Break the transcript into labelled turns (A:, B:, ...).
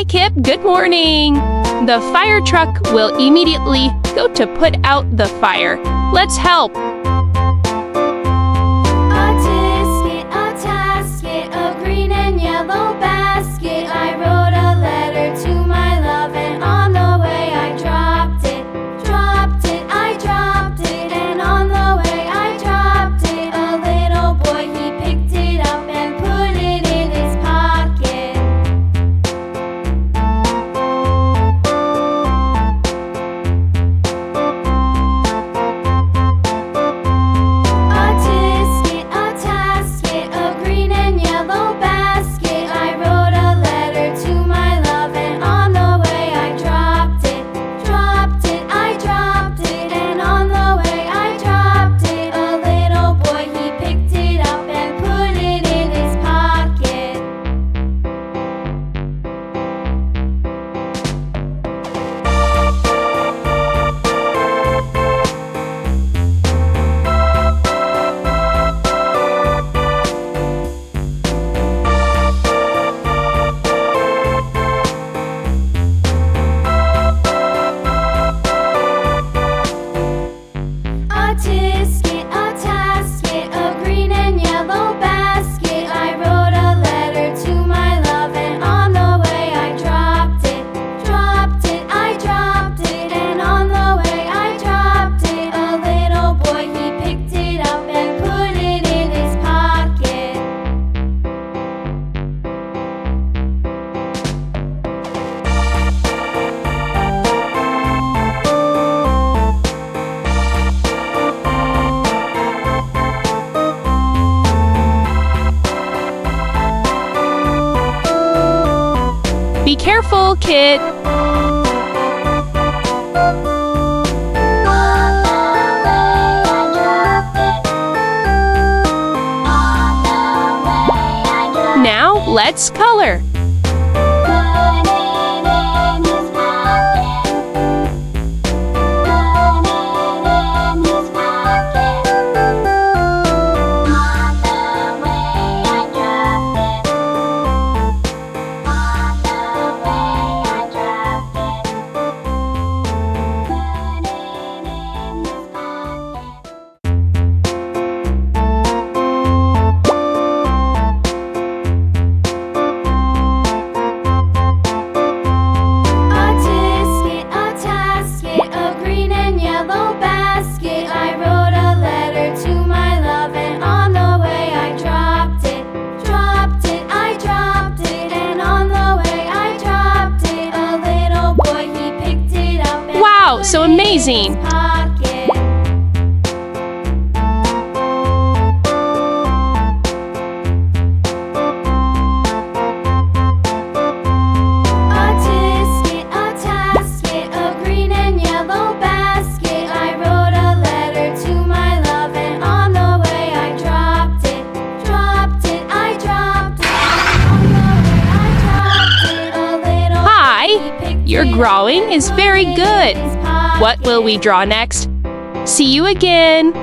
A: Kip, good morning. The fire truck will immediately go to put out the fire. Let's help.
B: A-Tisket, A-Tasket, a green and yellow basket. I wrote a letter to my love, and on the way I dropped it. I dropped it, and on the way I dropped it. A little boy, he picked it up and put it in his pocket. A-Tisket, A-Tasket, a green and yellow basket. I wrote a letter to my love, and on the way I dropped it. I dropped it, and on the way I dropped it. A little boy, he picked it up and put it in his pocket. A-Tisket, A-Tasket, a green and yellow basket. I wrote a letter to my love, and on the way I dropped it. I dropped it, and on the way I dropped it. A little boy, he picked it up and put it in his pocket.
A: Be careful, Kit. Now let's color.
B: A-Tisket, A-Tasket, a green and yellow basket. I wrote a letter to my love, and on the way I dropped it. I dropped it, and on the way I dropped it. A little boy, he picked it up and
A: Wow,
B: put
A: so
B: it in
A: amazing.
B: his pocket. A-Tisket, A-Tasket, a green and yellow basket. I wrote a letter to my love, and on the way I dropped it. I dropped it, on the way I dropped it. A little
A: Hi,
B: boy, he picked
A: your
B: it up
A: drawing
B: and
A: is
B: put
A: very
B: it in
A: good.
B: his
A: What will we
B: pocket.
A: draw next? See you again.